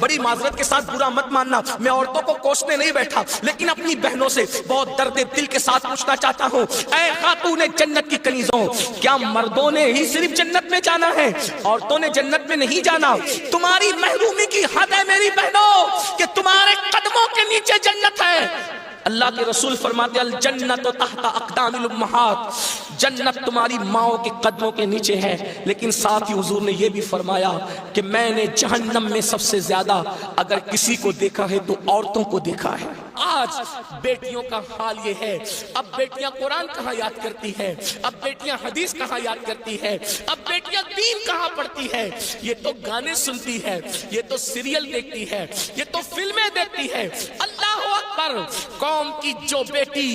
بڑی معذرت کے ساتھ برا مت ماننا، میں عورتوں کو کوسنے نہیں بیٹھا، لیکن اپنی بہنوں سے بہت درد دل کے ساتھ پوچھنا چاہتا ہوں، اے خاتون جنت کی کنیزوں، کیا مردوں نے ہی صرف جنت میں جانا ہے؟ عورتوں نے جنت میں نہیں جانا؟ تمہاری محرومی کی حد ہے میری بہنوں کہ تمہارے قدموں کے نیچے جنت ہے۔ اللہ کے رسول فرماتے ہیں الجنت تحت اقدام الامہات، جنت تمہاری ماؤں کے قدموں کے نیچے ہے، لیکن ساتھ ہی حضور نے یہ بھی فرمایا کہ میں نے جہنم میں سب سے زیادہ اگر کسی کو دیکھا ہے تو عورتوں کو دیکھا ہے۔ آج بیٹیوں کا حال یہ ہے، اب بیٹیاں قرآن کہاں یاد کرتی ہے، اب بیٹیاں حدیث کہاں یاد کرتی ہے، اب بیٹیاں دین کہاں پڑھتی ہے؟ یہ تو گانے سنتی ہے، یہ تو سیریل دیکھتی ہے، یہ تو فلمیں دیکھتی ہے۔ اللہ اکبر! قوم کی جو بیٹی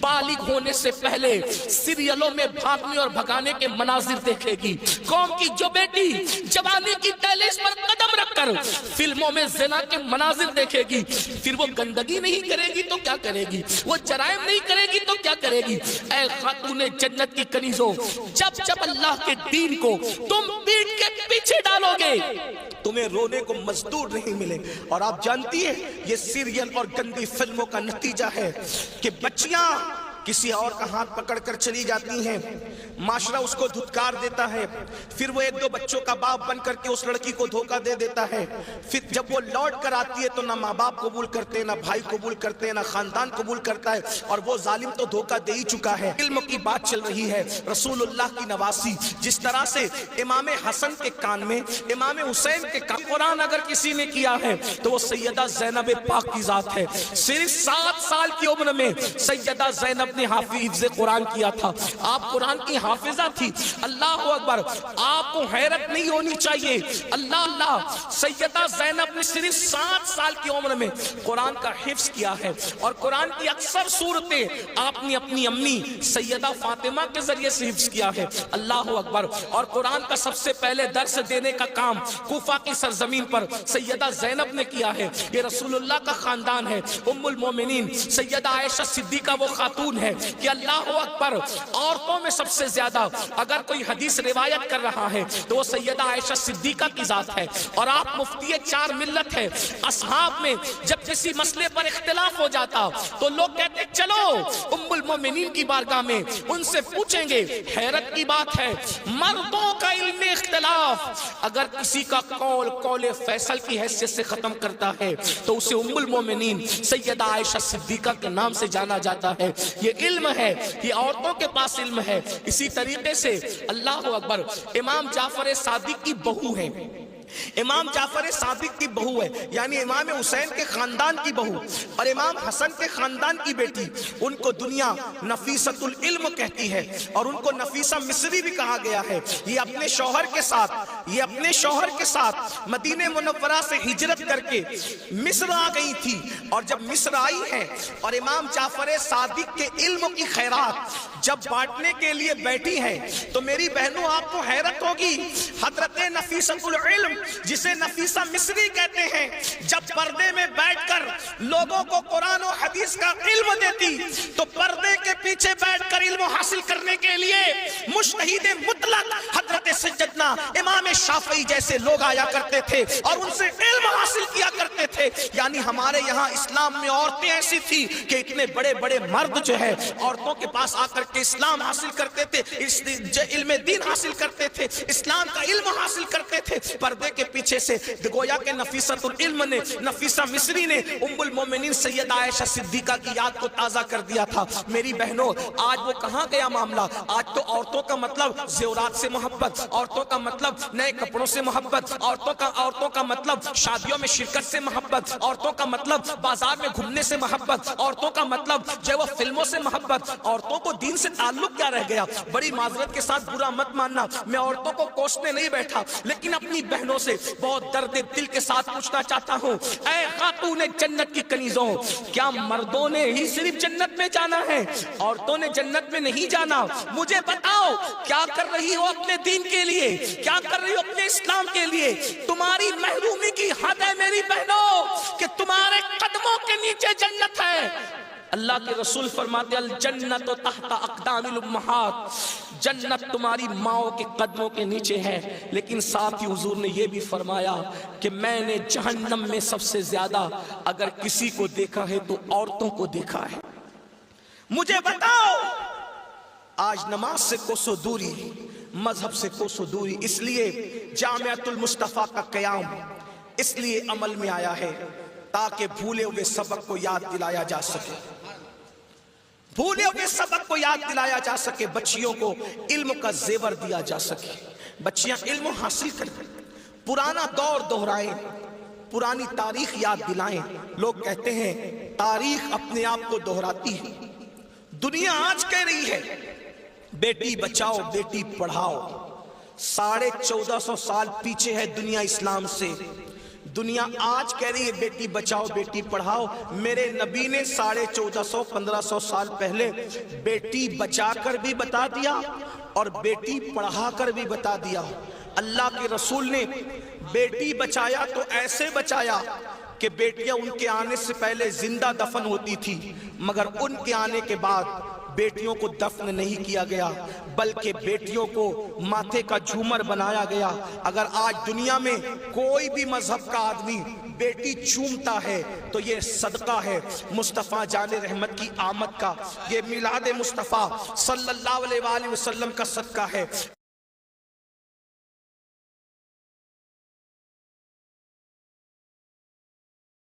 بالغ ہونے سے پہلے سیریلوں میں بھاگنے اور بھگانے کے مناظر دیکھے گی، قوم کی جو بیٹی جوانی کی دہلیز پر قدم رکھ کر فلموں میں زنا کے مناظر دیکھے گی، پھر وہ گندگی نہیں کرے گی تو کیا کرے گی؟ وہ جرائم نہیں کرے گی تو کیا کرے گی؟ اے خاتون جنت کی کنیزوں، جب جب اللہ کے دین کو تم پیٹ کے پیچھے ڈالو گے تمہیں رونے کو مزدور نہیں ملے۔ اور آپ جانتی ہیں یہ سیریل اور گندی فلموں کا نتیجہ ہے کہ بچیاں کسی اور کا ہاتھ پکڑ کر چلی جاتی ہیں، معاشرہ اس کو دھتکار دیتا ہے، پھر وہ ایک دو بچوں کا باپ بن کر کے اس لڑکی کو دھوکہ دے دیتا ہے، پھر جب وہ لوٹ کر آتی ہے تو نہ ماں باپ قبول کرتے، نہ بھائی قبول کرتے، نہ خاندان قبول کرتا ہے، اور وہ ظالم تو دھوکہ دے ہی چکا ہے۔ علم کی بات چل رہی ہے، رسول اللہ کی نواسی، جس طرح سے امام حسن کے کان میں، امام حسین کے کان قرآن اگر کسی نے کیا ہے تو وہ سیدہ زینب پاک کی ذات ہے۔ صرف 7 سال کی عمر میں سیدہ زینب نے حافظ قرآن کیا تھا، آپ قرآن کی حافظہ تھی۔ اللہ اکبر! آپ کو حیرت نہیں ہونی چاہیے، اللہ سیدہ زینب نے صرف 7 سال کی عمر میں قرآن کا حفظ کیا ہے، اور قرآن کی اکثر صورتیں آپ نے اپنی امی سیدہ فاطمہ کے ذریعے سے حفظ کیا ہے۔ اللہ اکبر! اور قرآن کا سب سے پہلے درس دینے کا کام کوفہ کی سرزمین پر سیدہ زینب نے کیا ہے۔ یہ رسول اللہ کا خاندان ہے۔ ام المومنین سیدہ عائشہ صدیقہ وہ خاتون ہے کہ اللہ اکبر، عورتوں میں سب سے زیادہ اگر کوئی حدیث روایت کر رہا ہے تو وہ سیدہ عائشہ صدیقہ کی ذات ہے، اور آپ مفتی 4 ملت ہے۔ اصحاب میں جب کسی مسئلے پر اختلاف ہو جاتا تو لوگ کہتے چلو ام المومنین کی بارگاہ میں ان سے پوچھیں گے۔ حیرت کی بات ہے، مردوں کا علم اختلاف اگر کسی کا قول فیصل کی حیثیت سے ختم کرتا ہے تو اسے ام المومنین سیدہ عائشہ صدیقہ کے نام سے جانا جاتا ہے۔ یہ علم ہے، یہ عورتوں کے پاس علم ہے۔ اسی طریقے سے اللہ اکبر، امام جعفر صادق کی بہو ہے، امام جعفر صادق کی بہو ہے، یعنی امام حسین کے خاندان کی بہو اور امام حسن کے خاندان کی بیٹی، ان کو دنیا نفیسۃ العلم کہتی ہے، اور ان کو نفیسہ مصری بھی کہا گیا ہے۔ یہ اپنے شوہر کے ساتھ مدینہ منورہ سے ہجرت کر کے مصر آ گئی تھی، اور جب مصر آئی ہے اور امام جعفر صادق کے علم کی خیرات جب بانٹنے کے لیے بیٹھی ہیں تو میری بہنوں آپ کو حیرت ہوگی، حضرت نفیسۃ العلم جسے نفیسہ مصری کہتے ہیں، جب پردے میں بیٹھ کر لوگوں کو قرآن و حدیث کا علم دیتی تو پردے کے پیچھے بیٹھ کر علم حاصل کرنے کے لیے مجتہد مطلق حضرت سیدنا امام شافعی جیسے لوگ آیا کرتے تھے اور ان سے علم حاصل کیا کرتے تھے۔ یعنی ہمارے یہاں اسلام میں عورتیں ایسی تھی کہ اتنے بڑے بڑے مرد جو ہے عورتوں کے پاس آ کر کے اسلام حاصل کرتے تھے، علم دین حاصل کرتے تھے، اسلام کا علم حاصل کرتے تھے۔ پردے کے پیچھے سے گویا کہ نفیسۃ العلم نے، نفیسہ مصری نے ام المومنین سیدہ عائشہ صدیقہ کی یاد کو تازہ کر دیا تھا۔ میری بہنوں، آج وہ کہاں گیا معاملہ؟ آج تو عورتوں کا مطلب زیورات سے محبت، عورتوں کا مطلب نئے کپڑوں سے محبت، عورتوں کا مطلب شادیوں میں شرکت سے محبت، عورتوں کا مطلب بازار میں گھومنے سے محبت، عورتوں کا مطلب جو وہ فلموں سے محبت۔ عورتوں کو دین سے تعلق کیا رہ گیا؟ بڑی معذرت کے ساتھ برا مت ماننا، میں عورتوں کو کوسنے نہیں بیٹھا، لیکن اپنی بہنوں سے بہت درد دل کے ساتھ پوچھنا چاہتا ہوں، اے خاتون جنت کی کنیزوں، کیا مردوں نے ہی صرف جنت میں جانا ہے؟ عورتوں نے جنت میں نہیں جانا؟ مجھے بتاؤ کیا کر رہی ہو اپنے دین کے لیے، کیا کر رہی ہو اپنے اسلام کے لیے؟ تمہاری محرومی کی حد ہے میری بہنوں کہ تمہارے قدموں کے نیچے جنت ہے۔ اللہ کے رسول فرماتے الجنت تحت اقدام الامہات، جنت تمہاری ماؤں کے قدموں کے نیچے ہے، لیکن ساتھ ہی حضور نے یہ بھی فرمایا کہ میں نے جہنم میں سب سے زیادہ اگر کسی کو دیکھا ہے تو عورتوں کو دیکھا ہے۔ مجھے بتاؤ، آج نماز سے کوسوں دوری، مذہب سے کوسوں دوری، اس لیے جامعۃ المصطفیٰ کا قیام اس لیے عمل میں آیا ہے تاکہ بھولے ہوئے سبق کو یاد دلایا جا سکے، بھولے ہوئے سبق کو یاد دلایا جا سکے، بچیوں کو علم کا زیور دیا جا سکے، بچیاں علم حاصل کریں، پرانا دور دہرائیں، پرانی تاریخ یاد دلائیں۔ لوگ کہتے ہیں تاریخ اپنے آپ کو دہراتی ہے، دنیا آج کہہ رہی ہے بیٹی بچاؤ بیٹی پڑھاؤ، 1450 سال پیچھے ہے دنیا اسلام سے، دنیا آج کہہ رہی ہے بیٹی بچاؤ بیٹی پڑھاؤ۔ میرے نبی نے 1450-1500 سال پہلے بیٹی بچا کر بھی بتا دیا اور بیٹی پڑھا کر بھی بتا دیا۔ اللہ کے رسول نے بیٹی بچایا تو ایسے بچایا کہ بیٹیاں ان کے آنے سے پہلے زندہ دفن ہوتی تھی، مگر ان کے آنے کے بعد بیٹیوں کو دفن نہیں کیا گیا بلکہ بیٹیوں کو ماتھے کا جھومر بنایا گیا۔ اگر آج دنیا میں کوئی بھی مذہب کا آدمی بیٹی چومتا ہے تو یہ صدقہ ہے مصطفیٰ جان رحمت کی آمد کا، یہ میلاد مصطفیٰ صلی اللہ علیہ وآلہ وسلم کا صدقہ ہے۔